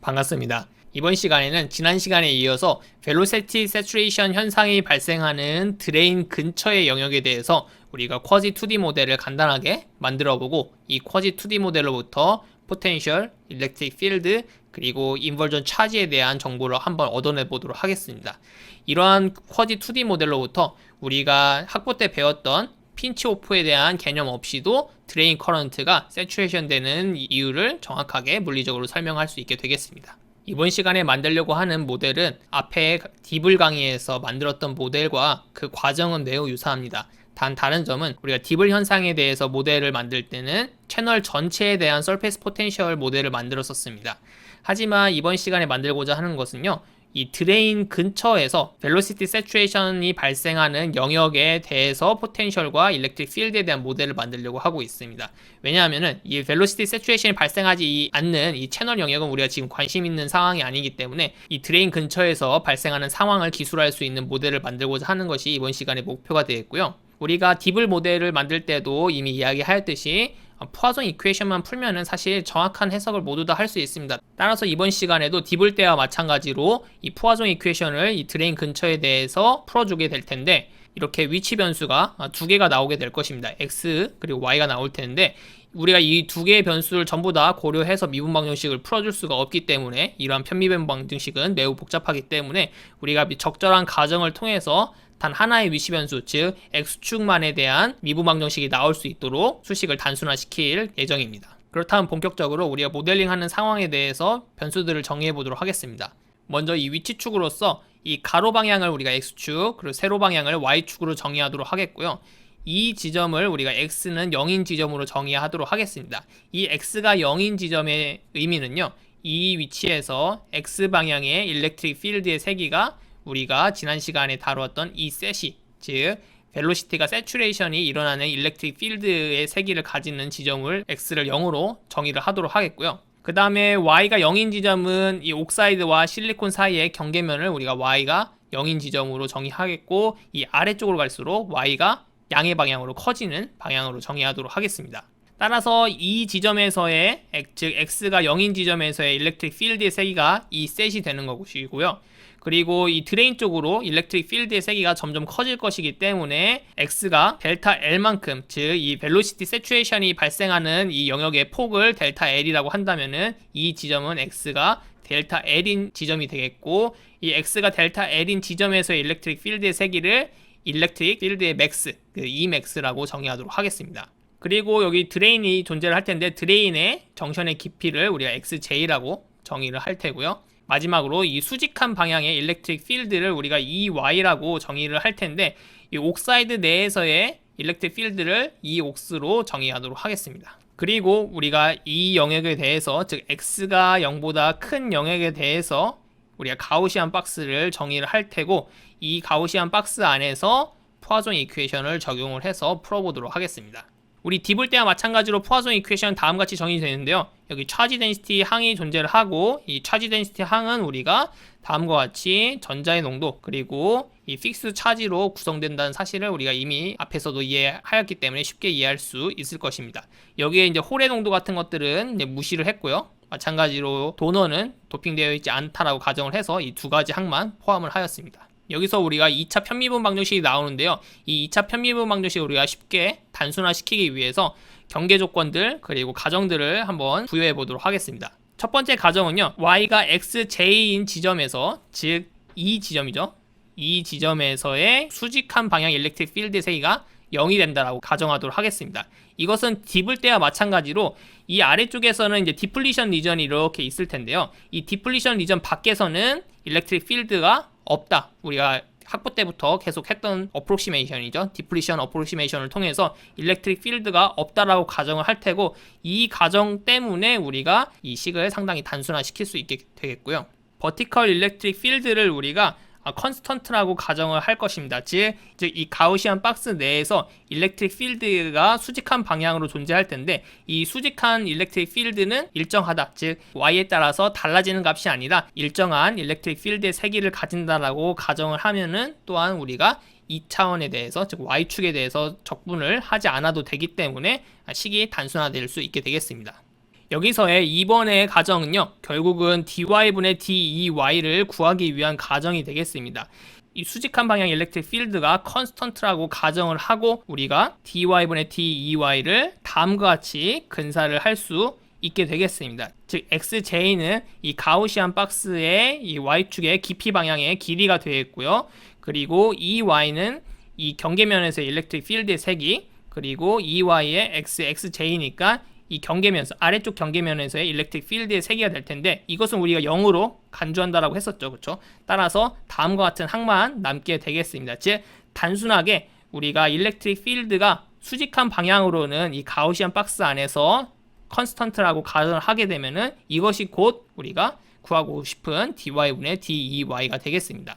반갑습니다. 이번 시간에는 지난 시간에 이어서 벨로시티 세츄레이션 현상이 발생하는 드레인 근처의 영역에 대해서 우리가 쿼지 2D 모델을 간단하게 만들어보고, 이 쿼지 2D 모델로부터 포텐셜, 일렉트릭 필드, 그리고 인버전 차지에 대한 정보를 한번 얻어내 보도록 하겠습니다. 이러한 쿼지 2D 모델로부터 우리가 학부 때 배웠던 핀치 오프에 대한 개념 없이도 드레인 커런트가 세츄레이션 되는 이유를 정확하게 물리적으로 설명할 수 있게 되겠습니다. 이번 시간에 만들려고 하는 모델은 앞에 디블 강의에서 만들었던 모델과 그 과정은 매우 유사합니다. 단 다른 점은 우리가 디블 현상에 대해서 모델을 만들 때는 채널 전체에 대한 서페이스 포텐셜 모델을 만들었었습니다. 하지만 이번 시간에 만들고자 하는 것은요, 이 드레인 근처에서 벨로시티 세츄레이션이 발생하는 영역에 대해서 포텐셜과 일렉트릭 필드에 대한 모델을 만들려고 하고 있습니다. 왜냐하면은 이 벨로시티 세츄레이션이 발생하지 않는 이 채널 영역은 우리가 지금 관심 있는 상황이 아니기 때문에 이 드레인 근처에서 발생하는 상황을 기술할 수 있는 모델을 만들고자 하는 것이 이번 시간의 목표가 되겠고요. 우리가 디블 모델을 만들 때도 이미 이야기하였듯이 포화송 이퀘이션만 풀면은 사실 정확한 해석을 모두 다 할 수 있습니다. 따라서 이번 시간에도 디블 때와 마찬가지로 이 포화송 이퀘이션을 이 드레인 근처에 대해서 풀어주게 될 텐데, 이렇게 위치 변수가 두 개가 나오게 될 것입니다. X 그리고 Y가 나올 텐데, 우리가 이 두 개의 변수를 전부 다 고려해서 미분 방정식을 풀어줄 수가 없기 때문에, 이러한 편미분 방정식은 매우 복잡하기 때문에 우리가 적절한 가정을 통해서 단 하나의 위치 변수, 즉 X축만에 대한 미분 방정식이 나올 수 있도록 수식을 단순화시킬 예정입니다. 그렇다면 본격적으로 우리가 모델링하는 상황에 대해서 변수들을 정의해 보도록 하겠습니다. 먼저 이 위치축으로서 이 가로 방향을 우리가 X축, 그리고 세로 방향을 Y축으로 정의하도록 하겠고요. 이 지점을 우리가 X는 0인 지점으로 정의하도록 하겠습니다. 이 X가 0인 지점의 의미는요, 이 위치에서 X방향의 일렉트릭 필드의 세기가 우리가 지난 시간에 다루었던 이 셋이, 즉 벨로시티가 세츄레이션이 일어나는 일렉트릭 필드의 세기를 가지는 지점을 X를 0으로 정의를 하도록 하겠고요. 그 다음에 Y가 0인 지점은 이 옥사이드와 실리콘 사이의 경계면을 우리가 Y가 0인 지점으로 정의하겠고, 이 아래쪽으로 갈수록 Y가 양의 방향으로 커지는 방향으로 정의하도록 하겠습니다. 따라서 이 지점에서의, 즉 X가 0인 지점에서의 일렉트릭 필드의 세기가 이 셋이 되는 것이고요. 그리고 이 드레인 쪽으로 일렉트릭 필드의 세기가 점점 커질 것이기 때문에 X가 델타 L만큼, 즉 이 벨로시티 세츄레이션이 발생하는 이 영역의 폭을 델타 L이라고 한다면은 이 지점은 X가 델타 L인 지점이 되겠고, 이 X가 델타 L인 지점에서의 일렉트릭 필드의 세기를 일렉트릭 필드의 맥스, 그 Emax라고 정의하도록 하겠습니다. 그리고 여기 드레인이 존재를 할 텐데, 드레인의 정션의 깊이를 우리가 XJ라고 정의를 할 테고요. 마지막으로 이 수직한 방향의 일렉트릭 필드를 우리가 EY라고 정의를 할 텐데, 이 옥사이드 내에서의 일렉트릭 필드를 EOX로 정의하도록 하겠습니다. 그리고 우리가 이 영역에 대해서, 즉 X가 0보다 큰 영역에 대해서 우리가 가우시안 박스를 정의를 할 테고, 이 가우시안 박스 안에서 포화송 이퀘이션을 적용을 해서 풀어보도록 하겠습니다. 우리 디블 때와 마찬가지로 포화송 이퀘이션 다음같이 정의되는데요. 여기 차지 덴시티 항이 존재를 하고, 이 차지 덴시티 항은 우리가 다음과 같이 전자의 농도, 그리고 이 픽스 차지로 구성된다는 사실을 우리가 이미 앞에서도 이해하였기 때문에 쉽게 이해할 수 있을 것입니다. 여기에 이제 홀의 농도 같은 것들은 이제 무시를 했고요. 마찬가지로 도너는 도핑되어 있지 않다라고 가정을 해서 이 두 가지 항만 포함을 하였습니다. 여기서 우리가 2차 편미분 방정식이 나오는데요. 이 2차 편미분 방정식을 우리가 쉽게 단순화시키기 위해서 경계 조건들 그리고 가정들을 한번 부여해 보도록 하겠습니다. 첫 번째 가정은요, Y가 XJ인 지점에서, 즉 이 지점이죠. 이 지점에서의 수직한 방향 일렉트릭 필드의 세기가 0이 된다라고 가정하도록 하겠습니다. 이것은 디블 때와 마찬가지로 이 아래쪽에서는 이제 디플리션 리전이 이렇게 있을 텐데요. 이 디플리션 리전 밖에서는 일렉트릭 필드가 없다. 우리가 학부 때부터 계속 했던 어프로시메이션이죠. 디플리션 어프로시메이션을 통해서 일렉트릭 필드가 없다라고 가정을 할 테고, 이 가정 때문에 우리가 이 식을 상당히 단순화시킬 수 있게 되겠고요. 버티컬 일렉트릭 필드를 우리가 컨스턴트라고 가정을 할 것입니다. 즉 이 가우시안 박스 내에서 일렉트릭 필드가 수직한 방향으로 존재할 텐데, 이 수직한 일렉트릭 필드는 일정하다, 즉 Y에 따라서 달라지는 값이 아니라 일정한 일렉트릭 필드의 세기를 가진다라고 가정을 하면은, 또한 우리가 2차원에 대해서, 즉 Y축에 대해서 적분을 하지 않아도 되기 때문에 식이 단순화될 수 있게 되겠습니다. 여기서의 이번의 가정은요, 결국은 dy분의 dy를 구하기 위한 가정이 되겠습니다. 이 수직한 방향 일렉트릭 필드가 컨스턴트라고 가정을 하고 우리가 dy분의 dy를 다음과 같이 근사를 할 수 있게 되겠습니다. 즉 xj는 이 가우시안 박스의 이 y축의 깊이 방향의 길이가 되어 있고요. 그리고 ey는 이 경계면에서의 일렉트릭 필드의 색이, 그리고 EY의 XXJ니까 이 경계면에서 아래쪽 경계면에서의 일렉트릭 필드의 세기가 될 텐데 이것은 우리가 0으로 간주한다라고 했었죠. 그렇죠? 따라서 다음과 같은 항만 남게 되겠습니다. 즉 단순하게 우리가 일렉트릭 필드가 수직한 방향으로는 이 가우시안 박스 안에서 컨스턴트라고 가정을 하게 되면은 이것이 곧 우리가 구하고 싶은 dy분의 dy가 되겠습니다.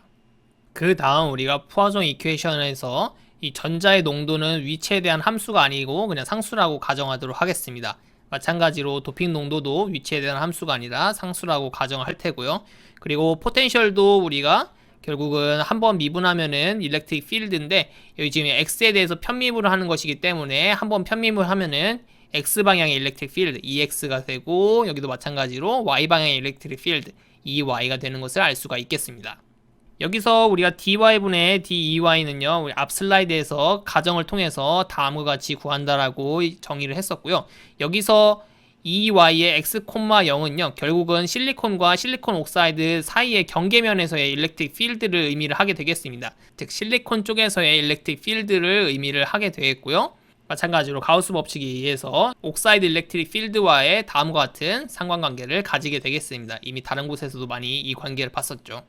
그 다음 우리가 포화종 이퀘이션에서 이 전자의 농도는 위치에 대한 함수가 아니고 그냥 상수라고 가정하도록 하겠습니다. 마찬가지로 도핑 농도도 위치에 대한 함수가 아니라 상수라고 가정할 테고요. 그리고 포텐셜도 우리가 결국은 한번 미분하면은 일렉트릭 필드인데 여기 지금 x에 대해서 편미분을 하는 것이기 때문에 한번 편미분을 하면은 x방향의 일렉트릭 필드 EX가 되고 여기도 마찬가지로 y방향의 일렉트릭 필드 EY가 되는 것을 알 수가 있겠습니다. 여기서 우리가 dy분의 dy는요, 우리 앞 슬라이드에서 가정을 통해서 다음과 같이 구한다라고 정의를 했었고요. 여기서 EY의 x, 0은요, 결국은 실리콘과 실리콘 옥사이드 사이의 경계면에서의 일렉트릭 필드를 의미를 하게 되겠습니다. 즉, 실리콘 쪽에서의 일렉트릭 필드를 의미를 하게 되겠고요. 마찬가지로 가우스 법칙에 의해서 옥사이드 일렉트릭 필드와의 다음과 같은 상관관계를 가지게 되겠습니다. 이미 다른 곳에서도 많이 이 관계를 봤었죠.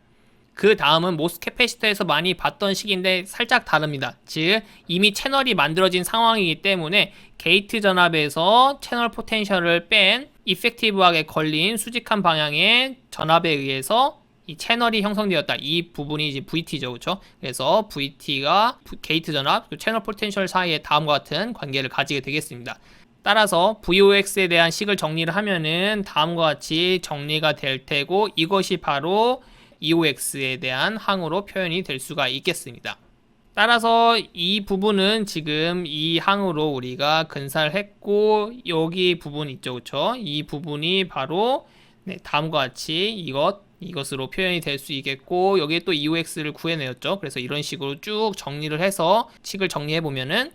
그 다음은 모스 캐패시터에서 많이 봤던 식인데 살짝 다릅니다. 즉 이미 채널이 만들어진 상황이기 때문에 게이트 전압에서 채널 포텐셜을 뺀 이펙티브하게 걸린 수직한 방향의 전압에 의해서 이 채널이 형성되었다. 이 부분이 이제 VT죠. 그렇죠? 그래서 VT가 게이트 전압, 채널 포텐셜 사이에 다음과 같은 관계를 가지게 되겠습니다. 따라서 VOX에 대한 식을 정리를 하면은 다음과 같이 정리가 될 테고 이것이 바로 EOX에 대한 항으로 표현이 될 수가 있겠습니다. 따라서 이 부분은 지금 이 항으로 우리가 근사를 했고 여기 부분 있죠. 그쵸? 이 부분이 바로 다음과 같이 이것으로 표현이 될 수 있겠고 여기에 또 EOX를 구해내었죠. 그래서 이런 식으로 쭉 정리를 해서 식을 정리해 보면은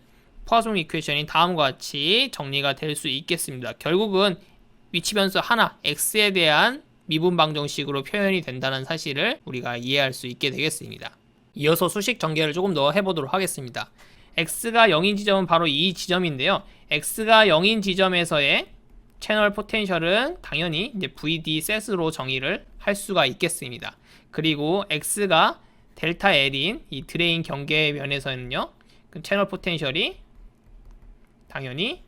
포화종 이퀘이션이 다음과 같이 정리가 될 수 있겠습니다. 결국은 위치 변수 하나 X에 대한 미분 방정식으로 표현이 된다는 사실을 우리가 이해할 수 있게 되겠습니다. 이어서 수식 전개를 조금 더 해보도록 하겠습니다. X가 0인 지점은 바로 이 지점인데요. X가 0인 지점에서의 채널 포텐셜은 당연히 이제 VD 셋으로 정의를 할 수가 있겠습니다. 그리고 X가 델타 L인 이 드레인 경계면에서는요, 그 채널 포텐셜이 당연히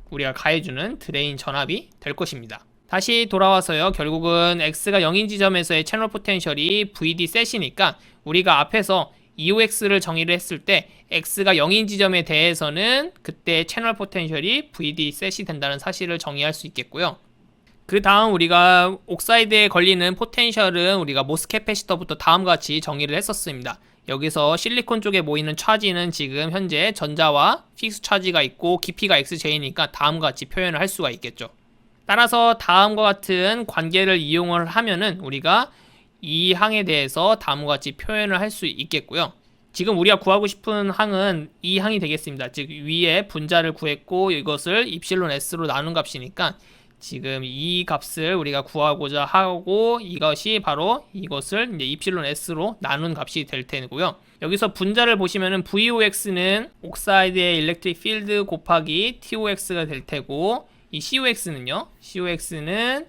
우리가 가해주는 드레인 전압이 될 것입니다. 다시 돌아와서요. 결국은 X가 0인 지점에서의 채널 포텐셜이 VD 셋이니까 우리가 앞에서 EOX를 정의를 했을 때 X가 0인 지점에 대해서는 그때 채널 포텐셜이 VD 셋이 된다는 사실을 정의할 수 있겠고요. 그 다음 우리가 옥사이드에 걸리는 포텐셜은 우리가 모스 캐패시터부터 다음과 같이 정의를 했었습니다. 여기서 실리콘 쪽에 모이는 차지는 지금 현재 전자와 픽스 차지가 있고 깊이가 XJ니까 다음과 같이 표현을 할 수가 있겠죠. 따라서 다음과 같은 관계를 이용을 하면은 우리가 이 항에 대해서 다음과 같이 표현을 할 수 있겠고요. 지금 우리가 구하고 싶은 항은 이 항이 되겠습니다. 즉 위에 분자를 구했고 이것을 입실론 S로 나눈 값이니까 지금 이 값을 우리가 구하고자 하고 이것이 바로 이것을 이제 입실론 S로 나눈 값이 될 테고요. 여기서 분자를 보시면은 VOX는 옥사이드의 일렉트릭 필드 곱하기 TOX가 될 테고 이 COX는요. COX는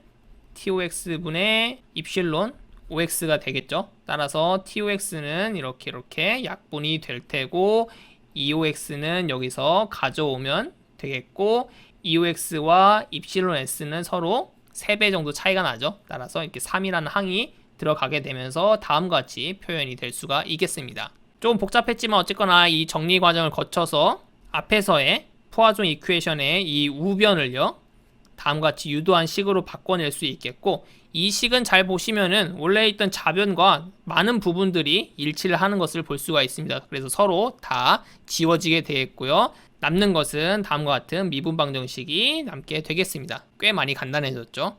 TOX분의 입실론 OX가 되겠죠. 따라서 TOX는 이렇게 약분이 될 테고 EOX는 여기서 가져오면 되겠고 EOX와 입실론 S는 서로 3배 정도 차이가 나죠. 따라서 이렇게 3이라는 항이 들어가게 되면서 다음과 같이 표현이 될 수가 있겠습니다. 조금 복잡했지만 어쨌거나 이 정리 과정을 거쳐서 앞에서의 포화종 이퀘이션의 이 우변을요 다음과 같이 유도한 식으로 바꿔낼 수 있겠고 이 식은 잘 보시면은 원래 있던 좌변과 많은 부분들이 일치를 하는 것을 볼 수가 있습니다. 그래서 서로 다 지워지게 되겠고요. 남는 것은 다음과 같은 미분 방정식이 남게 되겠습니다. 꽤 많이 간단해졌죠.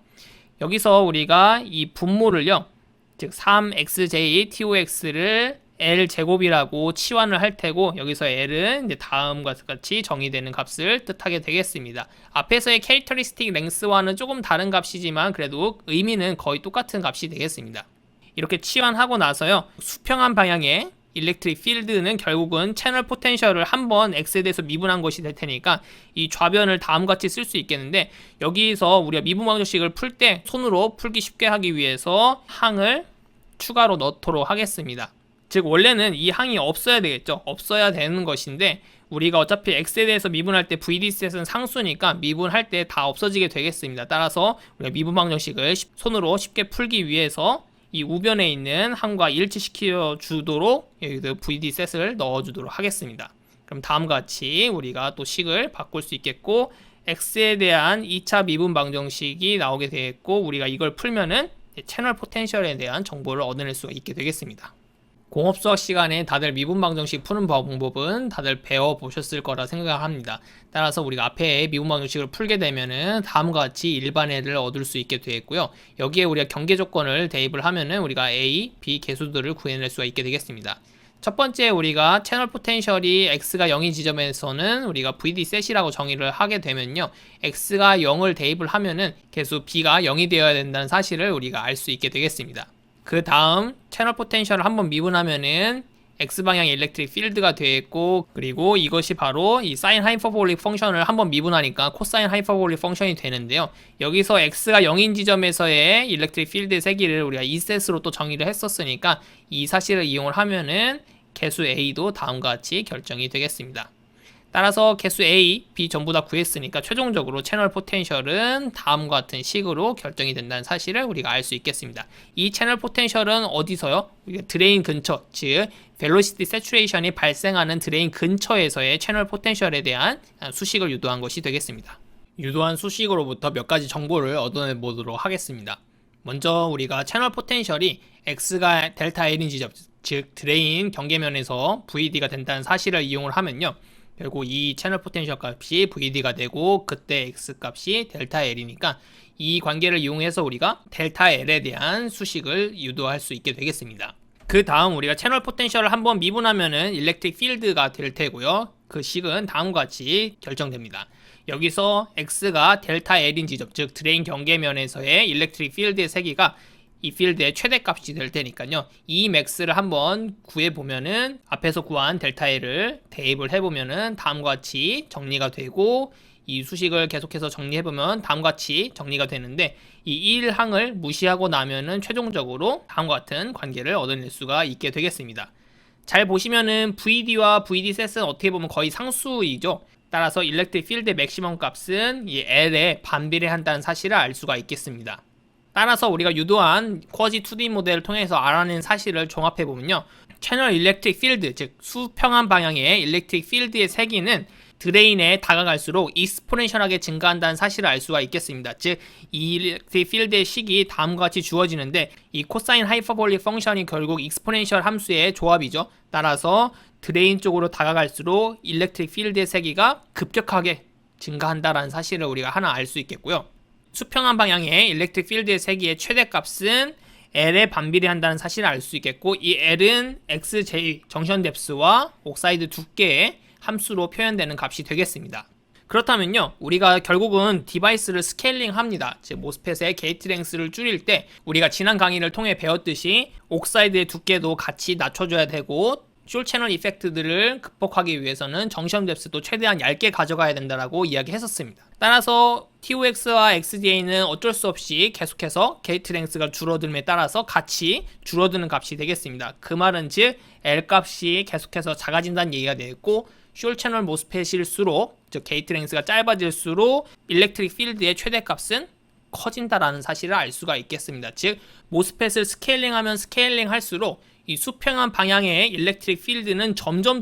여기서 우리가 이 분모를요, 즉 3xj tox를 L 제곱이라고 치환을 할 테고, 여기서 L은 이제 다음과 같이 정의되는 값을 뜻하게 되겠습니다. 앞에서의 캐릭터리스틱 랭스와는 조금 다른 값이지만 그래도 의미는 거의 똑같은 값이 되겠습니다. 이렇게 치환하고 나서요, 수평한 방향의 일렉트릭 필드는 결국은 채널 포텐셜을 한번 x에 대해서 미분한 것이 될 테니까 이 좌변을 다음과 같이 쓸 수 있겠는데, 여기서 우리가 미분 방정식을 풀 때 손으로 풀기 쉽게 하기 위해서 항을 추가로 넣도록 하겠습니다. 즉 원래는 이 항이 없어야 되겠죠. 없어야 되는 것인데 우리가 어차피 x에 대해서 미분할 때 VD셋은 상수니까 미분할 때 다 없어지게 되겠습니다. 따라서 우리가 미분 방정식을 손으로 쉽게 풀기 위해서 이 우변에 있는 항과 일치시켜 주도록 여기도 VD셋을 넣어주도록 하겠습니다. 그럼 다음과 같이 우리가 또 식을 바꿀 수 있겠고, x에 대한 2차 미분 방정식이 나오게 되겠고, 우리가 이걸 풀면은 채널 포텐셜에 대한 정보를 얻어낼 수가 있게 되겠습니다. 공업수학 시간에 다들 미분 방정식 푸는 방법은 다들 배워보셨을 거라 생각합니다. 따라서 우리가 앞에 미분 방정식을 풀게 되면은 다음과 같이 일반해를 얻을 수 있게 되겠고요. 여기에 우리가 경계 조건을 대입을 하면은 우리가 A, B 개수들을 구해낼 수가 있게 되겠습니다. 첫 번째, 우리가 채널 포텐셜이 x가 0인 지점에서는 우리가 VD셋이라고 정의를 하게 되면요, x가 0을 대입을 하면은 개수 b가 0이 되어야 된다는 사실을 우리가 알 수 있게 되겠습니다. 그 다음 채널 포텐셜을 한번 미분하면은 x방향의 일렉트릭 필드가 되겠고, 그리고 이것이 바로 이 사인 하이퍼볼릭 펑션을 한번 미분하니까 코사인 하이퍼볼릭 펑션이 되는데요, 여기서 x가 0인 지점에서의 일렉트릭 필드의 세기를 우리가 2셋으로 또 정의를 했었으니까 이 사실을 이용을 하면은 개수 a도 다음과 같이 결정이 되겠습니다. 따라서 개수 A, B 전부 다 구했으니까 최종적으로 채널 포텐셜은 다음과 같은 식으로 결정이 된다는 사실을 우리가 알 수 있겠습니다. 이 채널 포텐셜은 어디서요? 드레인 근처, 즉 벨로시티 세츄레이션이 발생하는 드레인 근처에서의 채널 포텐셜에 대한 수식을 유도한 것이 되겠습니다. 유도한 수식으로부터 몇 가지 정보를 얻어내 보도록 하겠습니다. 먼저 우리가 채널 포텐셜이 x가 델타 L인 지점, 즉 드레인 경계면에서 VD가 된다는 사실을 이용을 하면요, 결국 이 채널 포텐셜 값이 VD가 되고 그때 X 값이 델타 L이니까 이 관계를 이용해서 우리가 델타 L에 대한 수식을 유도할 수 있게 되겠습니다. 그 다음 우리가 채널 포텐셜을 한번 미분하면은 일렉트릭 필드가 될 테고요, 그 식은 다음과 같이 결정됩니다. 여기서 X가 델타 L인 지점, 즉 드레인 경계면에서의 일렉트릭 필드의 세기가 이 필드의 최대값이 될 테니까요, 이 맥스를 한번 구해보면은 앞에서 구한 델타 L을 대입을 해보면은 다음과 같이 정리가 되고, 이 수식을 계속해서 정리해보면 다음과 같이 정리가 되는데, 이 1항을 무시하고 나면은 최종적으로 다음과 같은 관계를 얻어낼 수가 있게 되겠습니다. 잘 보시면은 VD와 VD셋은 어떻게 보면 거의 상수이죠. 따라서 일렉트릭 필드의 맥시멈 값은 이 L에 반비례한다는 사실을 알 수가 있겠습니다. 따라서 우리가 유도한 쿼지 2D 모델을 통해서 알아낸 사실을 종합해보면요, 채널 일렉트릭 필드, 즉 수평한 방향의 일렉트릭 필드의 세기는 드레인에 다가갈수록 익스포넨셜하게 증가한다는 사실을 알 수가 있겠습니다. 즉 이 일렉트릭 필드의 식이 다음과 같이 주어지는데, 이 코사인 하이퍼볼릭 펑션이 결국 익스포넨셜 함수의 조합이죠. 따라서 드레인 쪽으로 다가갈수록 일렉트릭 필드의 세기가 급격하게 증가한다는 사실을 우리가 하나 알 수 있겠고요, 수평한 방향의 일렉트릭 필드의 세기의 최대값은 L에 반비례한다는 사실을 알 수 있겠고, 이 L은 XJ 정션 뎁스와 옥사이드 두께의 함수로 표현되는 값이 되겠습니다. 그렇다면요, 우리가 결국은 디바이스를 스케일링 합니다. 즉 모스펫의 게이트 랭스를 줄일 때 우리가 지난 강의를 통해 배웠듯이 옥사이드의 두께도 같이 낮춰줘야 되고, 숄 채널 이펙트들을 극복하기 위해서는 정션 뎁스도 최대한 얇게 가져가야 된다라고 이야기했었습니다. 따라서 TOX와 XDA는 어쩔 수 없이 계속해서 게이트 랭스가 줄어듦에 따라서 같이 줄어드는 값이 되겠습니다. 그 말은 즉 L 값이 계속해서 작아진다는 얘기가 되겠고, 숄 채널 모스펫일수록, 즉 게이트 랭스가 짧아질수록 일렉트릭 필드의 최대값은 커진다라는 사실을 알 수가 있겠습니다. 즉 모스펫을 스케일링하면 스케일링 할수록 이 수평한 방향의 일렉트릭 필드는 점점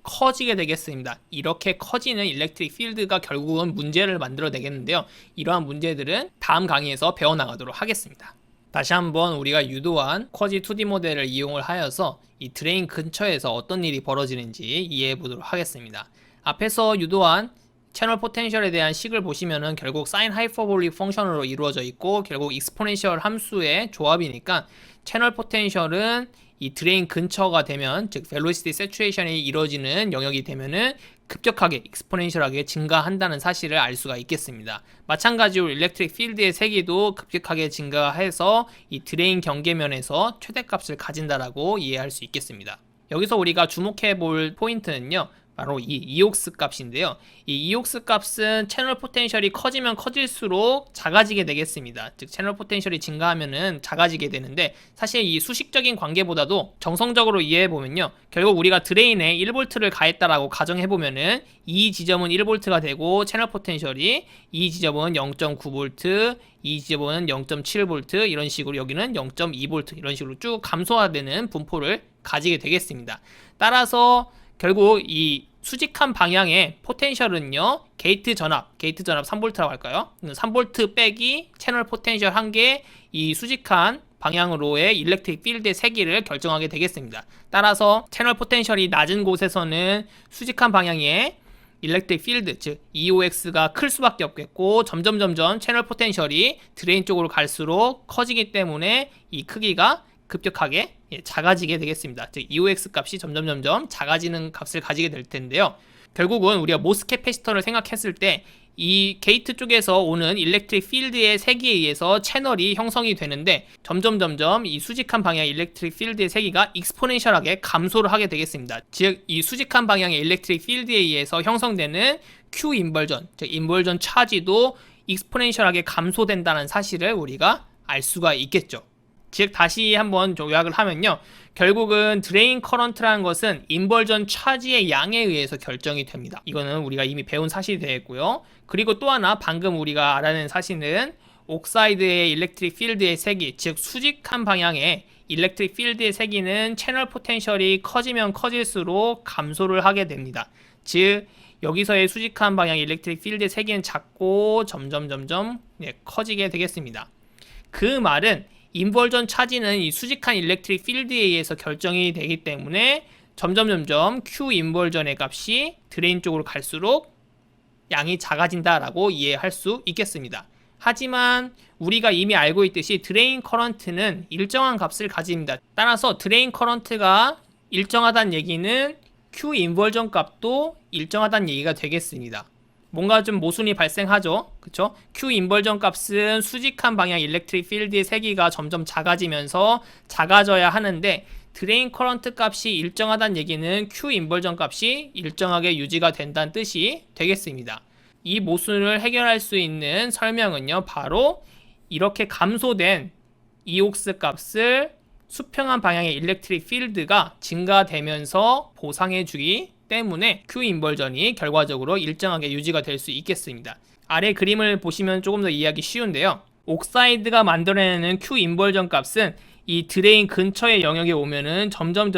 커지게 되겠습니다. 이렇게 커지는 일렉트릭 필드가 결국은 문제를 만들어내겠는데요, 이러한 문제들은 다음 강의에서 배워나가도록 하겠습니다. 다시 한번 우리가 유도한 쿼지 2D 모델을 이용을 하여서 이 드레인 근처에서 어떤 일이 벌어지는지 이해해 보도록 하겠습니다. 앞에서 유도한 채널 포텐셜에 대한 식을 보시면은 결국 사인 하이퍼볼릭 펑션으로 이루어져 있고 결국 익스포넨셜 함수의 조합이니까 채널 포텐셜은 이 드레인 근처가 되면 즉 벨로시티 세츄레이션이 이루어지는 영역이 되면은 급격하게 익스포넨셜하게 증가한다는 사실을 알 수가 있겠습니다. 마찬가지로 일렉트릭 필드의 세기도 급격하게 증가해서 이 드레인 경계면에서 최대값을 가진다라고 이해할 수 있겠습니다. 여기서 우리가 주목해 볼 포인트는요. 바로 이 이옥스 값인데요. 이 이옥스 값은 채널 포텐셜이 커지면 커질수록 작아지게 되겠습니다. 즉 채널 포텐셜이 증가하면은 작아지게 되는데 사실 이 수식적인 관계보다도 정성적으로 이해해 보면요. 결국 우리가 드레인에 1V를 가했다라고 가정해 보면은 이 지점은 1V가 되고 채널 포텐셜이 이 지점은 0.9V, 이 지점은 0.7V 이런 식으로 여기는 0.2V 이런 식으로 쭉 감소화되는 분포를 가지게 되겠습니다. 따라서 결국 이 수직한 방향의 포텐셜은요. 게이트 전압 3V라고 할까요? 3V 빼기 채널 포텐셜 1개 이 수직한 방향으로의 일렉트릭 필드의 세기를 결정하게 되겠습니다. 따라서 채널 포텐셜이 낮은 곳에서는 수직한 방향의 일렉트릭 필드 즉 EOX가 클 수밖에 없겠고 점점 채널 포텐셜이 드레인 쪽으로 갈수록 커지기 때문에 이 크기가 급격하게 작아지게 되겠습니다. 즉 EOX 값이 점점 작아지는 값을 가지게 될 텐데요. 결국은 우리가 모스 캐패시터를 생각했을 때 이 게이트 쪽에서 오는 일렉트릭 필드의 세기에 의해서 채널이 형성이 되는데 점점 이 수직한 방향의 일렉트릭 필드의 세기가 익스포넨셜하게 감소를 하게 되겠습니다. 즉 이 수직한 방향의 일렉트릭 필드에 의해서 형성되는 Q 인벌전, 즉 인벌전 차지도 익스포넨셜하게 감소된다는 사실을 우리가 알 수가 있겠죠. 즉 다시 한번 요약을 하면요. 결국은 드레인 커런트라는 것은 인벌전 차지의 양에 의해서 결정이 됩니다. 이거는 우리가 이미 배운 사실이 되겠고요. 그리고 또 하나 방금 우리가 알아낸 사실은 옥사이드의 일렉트릭 필드의 세기, 즉 수직한 방향의 일렉트릭 필드의 세기는 채널 포텐셜이 커지면 커질수록 감소를 하게 됩니다. 즉 여기서의 수직한 방향의 일렉트릭 필드의 세기는 작고 점점 커지게 되겠습니다. 그 말은 인벌전 차지는 이 수직한 일렉트릭 필드에 의해서 결정이 되기 때문에 점점 Q 인벌전의 값이 드레인 쪽으로 갈수록 양이 작아진다라고 이해할 수 있겠습니다. 하지만 우리가 이미 알고 있듯이 드레인 커런트는 일정한 값을 가집니다. 따라서 드레인 커런트가 일정하다는 얘기는 Q 인벌전 값도 일정하다는 얘기가 되겠습니다. 뭔가 좀 모순이 발생하죠. 그쵸? Q 인벌전 값은 수직한 방향 일렉트릭 필드의 세기가 점점 작아지면서 작아져야 하는데 드레인 커런트 값이 일정하다는 얘기는 Q 인벌전 값이 일정하게 유지가 된다는 뜻이 되겠습니다. 이 모순을 해결할 수 있는 설명은요. 바로 이렇게 감소된 이옥스 값을 수평한 방향의 일렉트릭 필드가 증가되면서 보상해주기 때문에 Q 인벌전이 결과적으로 일정하게 유지가 될 수 있겠습니다. 아래 그림을 보시면 조금 더 이해하기 쉬운데요. 옥사이드가 만들어내는 Q 인벌전 값은 이 드레인 근처의 영역에 오면은 점점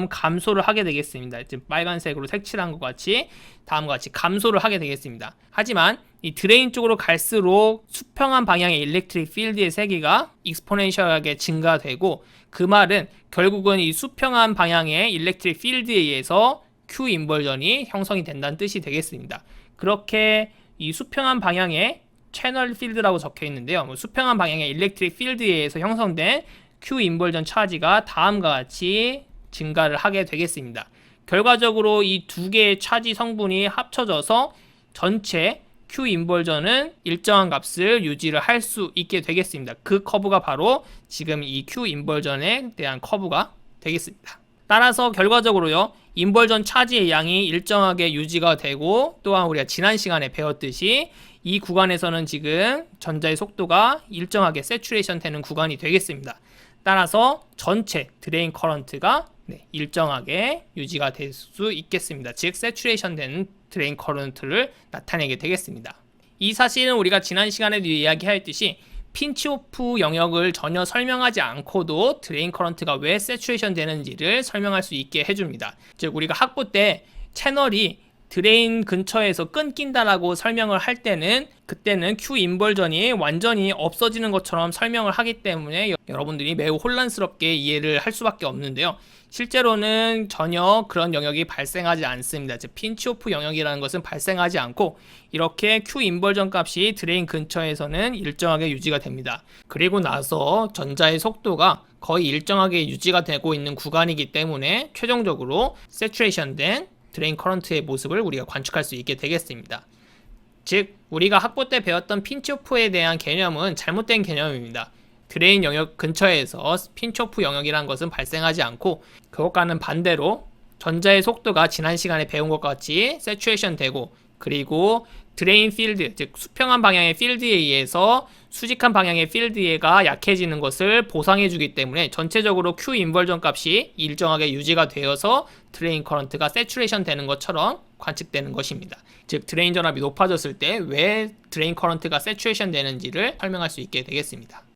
감소를 하게 되겠습니다. 지금 빨간색으로 색칠한 것 같이 다음과 같이 감소를 하게 되겠습니다. 하지만 이 드레인 쪽으로 갈수록 수평한 방향의 일렉트릭 필드의 세기가 익스포넨셜하게 증가되고 그 말은 결국은 이 수평한 방향의 일렉트릭 필드에 의해서 Q 인벌전이 형성이 된다는 뜻이 되겠습니다. 그렇게 이 수평한 방향의 채널 필드라고 적혀 있는데요. 수평한 방향의 일렉트릭 필드에 의해서 형성된 Q 인벌전 차지가 다음과 같이 증가를 하게 되겠습니다. 결과적으로 이 두 개의 차지 성분이 합쳐져서 전체 Q 인벌전은 일정한 값을 유지를 할 수 있게 되겠습니다. 그 커브가 바로 지금 이 Q 인벌전에 대한 커브가 되겠습니다. 따라서 결과적으로요. 인벌전 차지의 양이 일정하게 유지가 되고 또한 우리가 지난 시간에 배웠듯이 이 구간에서는 지금 전자의 속도가 일정하게 세츄레이션 되는 구간이 되겠습니다. 따라서 전체 드레인 커런트가 일정하게 유지가 될 수 있겠습니다. 즉 세츄레이션 된 드레인 커런트를 나타내게 되겠습니다. 이 사실은 우리가 지난 시간에도 이야기하였듯이 핀치오프 영역을 전혀 설명하지 않고도 드레인 커런트가 왜 세츄레이션 되는지를 설명할 수 있게 해줍니다. 즉 우리가 학부 때 채널이 드레인 근처에서 끊긴다라고 설명을 할 때는 그때는 Q 인버전이 완전히 없어지는 것처럼 설명을 하기 때문에 여러분들이 매우 혼란스럽게 이해를 할 수밖에 없는데요. 실제로는 전혀 그런 영역이 발생하지 않습니다. 즉 핀치오프 영역이라는 것은 발생하지 않고 이렇게 Q 인버전 값이 드레인 근처에서는 일정하게 유지가 됩니다. 그리고 나서 전자의 속도가 거의 일정하게 유지가 되고 있는 구간이기 때문에 최종적으로 세츄레이션된 드레인 커런트의 모습을 우리가 관측할 수 있게 되겠습니다. 즉 우리가 학부 때 배웠던 핀치오프에 대한 개념은 잘못된 개념입니다. 드레인 영역 근처에서 핀치오프 영역이라는 것은 발생하지 않고 그것과는 반대로 전자의 속도가 지난 시간에 배운 것 같이 세츄레이션 되고 그리고 드레인 필드, 즉 수평한 방향의 필드에 의해서 수직한 방향의 필드가 약해지는 것을 보상해주기 때문에 전체적으로 Q 인버전 값이 일정하게 유지가 되어서 드레인 커런트가 세츄레이션 되는 것처럼 관측되는 것입니다. 즉 드레인 전압이 높아졌을 때 왜 드레인 커런트가 세츄레이션 되는지를 설명할 수 있게 되겠습니다.